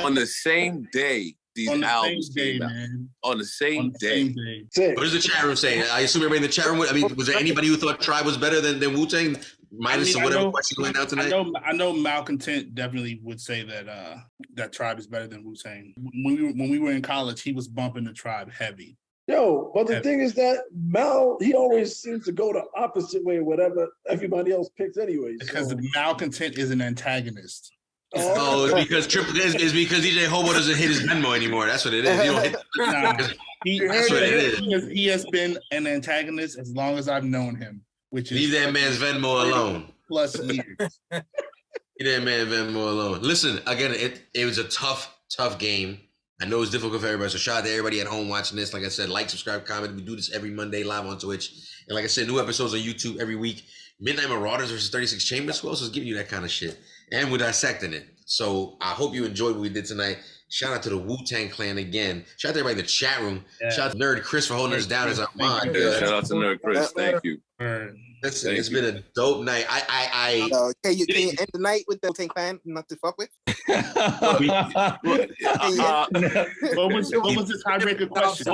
On the same day, these albums came out. Man. On the same day. What does the chat room say? I assume everybody in the chat room. I mean, was there anybody who thought Tribe was better than Wu-Tang? Minus whatever question going down tonight. I know Malcontent definitely would say that that Tribe is better than Wu-Tang. When we were in college, he was bumping the Tribe heavy. Yo, but the thing is that Mal, he always seems to go the opposite way, whatever everybody else picks anyway. Because Malcontent is an antagonist. Oh, it's because DJ Hobo doesn't hit his Venmo anymore. That's what it is. He don't hit that's what it is. He has been an antagonist as long as I've known him, which is leave that man's Venmo alone. Plus years. Leave that man Venmo alone. Listen, again, it was a tough game. I know it's difficult for everybody, so shout out to everybody at home watching this. Like I said, like, subscribe, comment. We do this every Monday live on Twitch. And like I said, new episodes on YouTube every week. Midnight Marauders versus 36 Chambers. Who else is giving you that kind of shit? And we're dissecting it. So I hope you enjoyed what we did tonight. Shout out to the Wu-Tang Clan again. Shout out to everybody in the chat room. Yeah. Shout out to Nerd Chris for holding us down as our mind. Yeah, shout out to Nerd Chris. Thank you. Listen, it's been a dope night. Can you end the night with the Wu-Tang Clan not to fuck with? What was the tiebreaker question?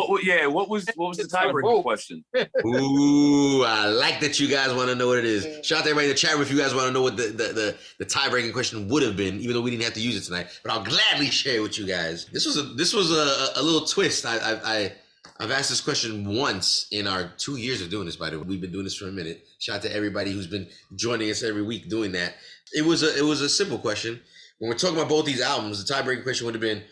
What was the tiebreaker question? Ooh, I like that you guys want to know what it is. Shout out to everybody in the chat room if you guys want to know what the tiebreaking question would have been, even though we didn't have to use it tonight. But I'll gladly share it with you guys. This was a little twist. I've asked this question once in our 2 years of doing this, by the way. We've been doing this for a minute. Shout out to everybody who's been joining us every week doing that. It was a simple question. When we're talking about both these albums, the tiebreaking question would have been,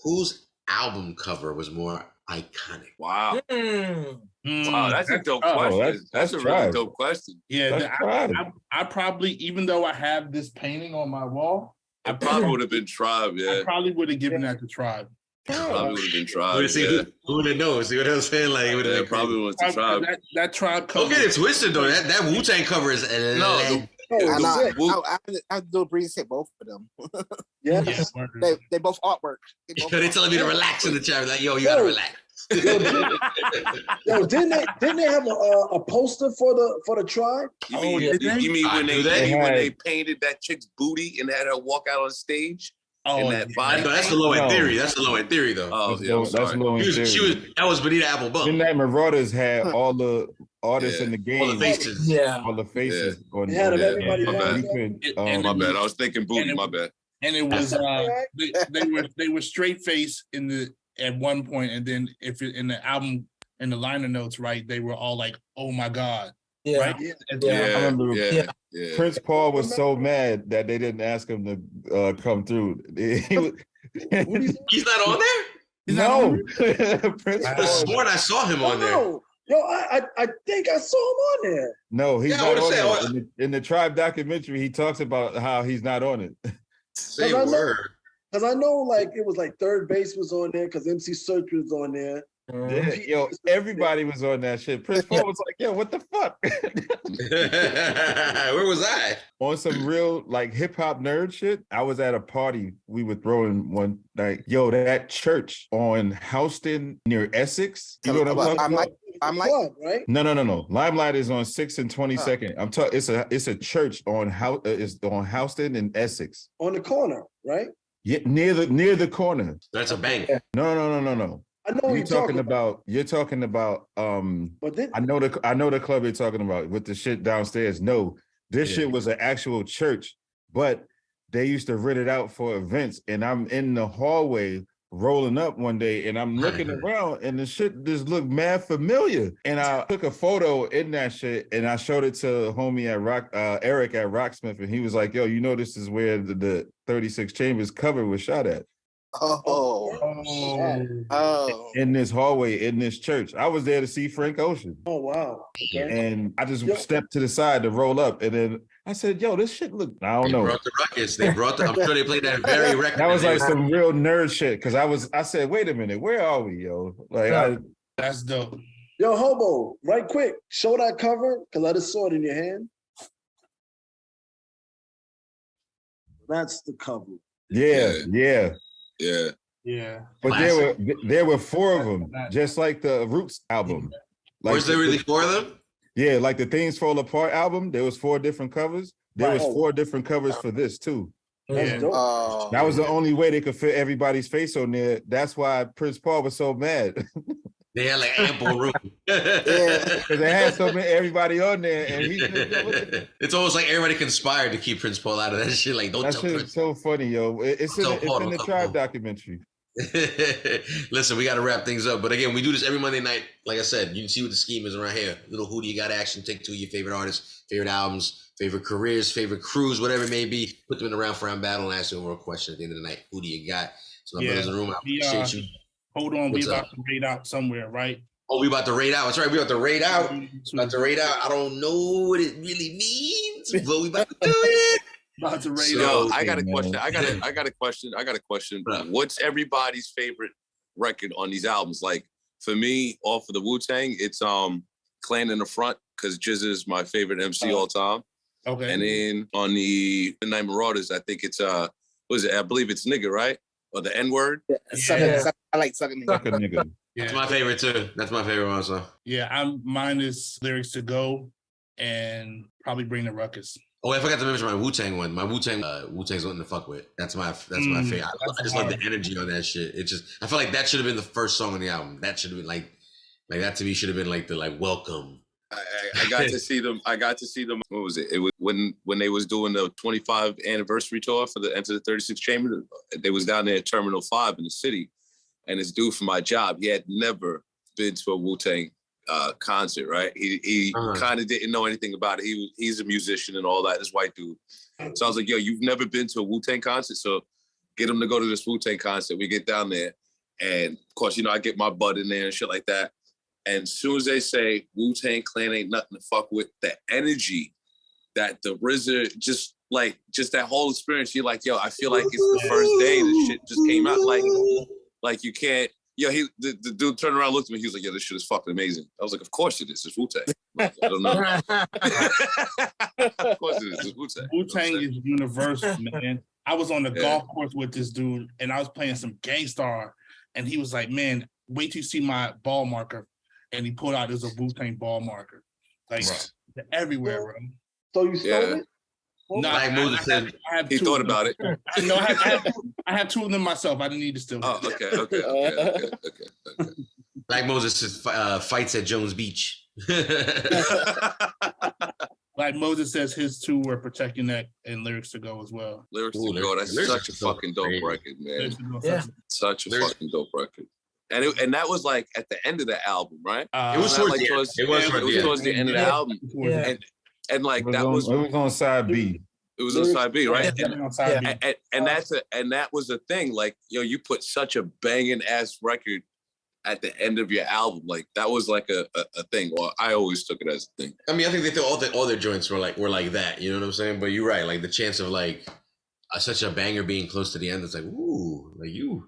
whose album cover was more iconic? Wow. Wow, that's a dope question. That's a really dope question. Yeah, I probably, even though I have this painting on my wall, I probably would have been Tribe, yeah. I probably would have given that to Tribe. Probably would have been Tribe. Who would have known? See what I'm saying? Like, probably was the Tribe. That Tribe cover. Don't get it twisted though. That Wu-Tang cover is I have to do a breeze hit both of them. Yeah. They both artwork. They telling me to relax in the chat. Like, yo, you gotta relax. Yo, didn't they have a poster for the Tribe? You mean when they painted that chick's booty and had her walk out on stage? Oh, that body. No, that's the low end theory. That's the low end theory, though. Oh, yeah, that's low end theory. That was Bonita Applebum. Midnight Marauders had all the artists in the game. All the faces. Yeah. All the faces. My bad. I was thinking booty. My bad. And it was they were straight face at one point, and then if it, in the album in the liner notes, right, they were all like, "Oh my God." Yeah. Right? I remember Prince Paul was so mad that they didn't ask him to come through. He's not on there? No. Prince Paul. I sworn I saw him on there. Yo, I think I saw him on there. No, he's not on there. In the Tribe documentary, he talks about how he's not on it. Say a word. Because I know like it was like Third Base was on there because MC Search was on there. Yeah, yo, everybody was on that shit. Prince Paul was like, yo, what the fuck? Where was I? On some real like hip hop nerd shit. I was at a party we were throwing one night. Yo, that church on Houston near Essex. You know what I'm talking about? I'm like, right? No. Limelight is on 6th and 22nd. I'm talking. It's a church on Houston and Essex. On the corner, right? Yeah, near the corner. That's a bank. No. I know you're talking about. You're talking about. I know the club you're talking about with the shit downstairs. No, this shit was an actual church, but they used to rent it out for events. And I'm in the hallway rolling up one day, and I'm looking around, and the shit just looked mad familiar. And I took a photo in that shit, and I showed it to homie at Eric at Rocksmith, and he was like, "Yo, you know this is where the 36 Chambers cover was shot at." In this hallway in this church. I was there to see Frank Ocean. Oh wow. Okay. And I just stepped to the side to roll up, and then I said, yo, this shit look, I don't know. Brought the ruckus. I'm sure they played that very record. That was like some real nerd shit. Cause I said, wait a minute, where are we, yo? Like that's dope. Yo, Hobo, right quick, show that cover, cause I just saw it in your hand. That's the cover. Yeah. But there were 4 of them, just like the Roots album. Like was there really 4 of them? Yeah, like the Things Fall Apart album. There was 4 different covers. There was 4 different covers for this too. That's dope. That was the only way they could fit everybody's face on there. That's why Prince Paul was so mad. They had like ample room. Because they had so many everybody on there, and he said, it's almost like everybody conspired to keep Prince Paul out of that shit. Like, don't that tell shit Prince. is so funny, yo. It's in the Tribe documentary. Listen, we got to wrap things up. But again, we do this every Monday night. Like I said, you can see what the scheme is around here. Little who do you got action? Take two of your favorite artists, favorite albums, favorite careers, favorite crews, whatever it may be. Put them in the round for round battle and ask them a question at the end of the night. Who do you got? So my brothers in the room, I appreciate you. Hold on, we about to raid out somewhere, right? Oh, we about to raid out. That's right. We about to raid out. About to raid out. I don't know what it really means, but we about to do it. About to raid So out. I got a question. I got a question. What's everybody's favorite record on these albums? Like for me, off of the Wu-Tang, it's Clan in the Front, because Jizz is my favorite MC all time. Okay. And then on the Night Marauders, I think it's what is it? I believe it's nigga, right? Or the N-word? I like sucking nigga. Yeah. That's my favorite too. That's my favorite also. Yeah, mine is Lyrics to Go and probably Bring the Ruckus. Oh, I forgot to mention my Wu-Tang one. My Wu-Tang, Wu-Tang's nothing to fuck with. That's my favorite. I just love the energy on that shit. It just, I feel like that should have been the first song on the album. That should have been like that to me should have been like the welcome. I got to see them. What was it? It was when they was doing the 25th anniversary tour for the Enter the 36 Chamber. They was down there at Terminal 5 in the city, and this dude from my job, he had never been to a Wu-Tang concert, right? He kind of didn't know anything about it. He's a musician and all that. This white dude. So I was like, yo, you've never been to a Wu-Tang concert, so get him to go to this Wu-Tang concert. We get down there, and of course, I get my butt in there and shit like that. And as soon as they say Wu-Tang Clan ain't nothing to fuck with, the energy that the RZA, just that whole experience, you're like, yo, I feel like it's the first day this shit just came out. Like you can't, the dude turned around and looked at me, he was like, yo, this shit is fucking amazing. I was like, of course it is, it's Wu-Tang. Like, I don't know. Of course it is, it's Wu-Tang. Wu-Tang is universal, man. I was on the golf course with this dude, and I was playing some Gangstar, and he was like, man, wait till you see my ball marker. And he pulled out a Wu-Tang ball marker. Like, everywhere, bro. So you stole it? No, like Moses said, he thought about it. No, I have two of them myself. I didn't need to steal. Oh, okay. Like Moses says, fights at Jones Beach. Like Moses says, his two were Protect Your Neck and Lyrics to Go as well. Lyrics to Go, that's such a fucking dope record, man. Such a fucking dope record. And that was like at the end of the album, right? It was towards the end of the album. And like that was it was on side B. It was on side B, right? Yeah, and that was the thing. Like, yo, you put such a banging ass record at the end of your album. Like that was like a thing. Well, I always took it as a thing. I mean, I think they thought all their joints were like that. You know what I'm saying? But you're right. Like the chance of like such a banger being close to the end, it's like, ooh, like you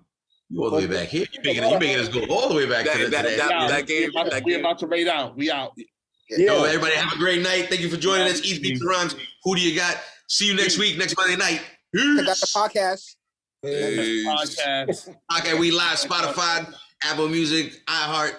all the way back here. You making us go all the way back to that game. We're about to raid out. We out. Yo, everybody have a great night. Thank you for joining us. Eat Beats and Rhymes. Who do you got? See you next week, next Monday night. I got the podcast. Podcast. Okay, we live Spotify, Apple Music, iHeart,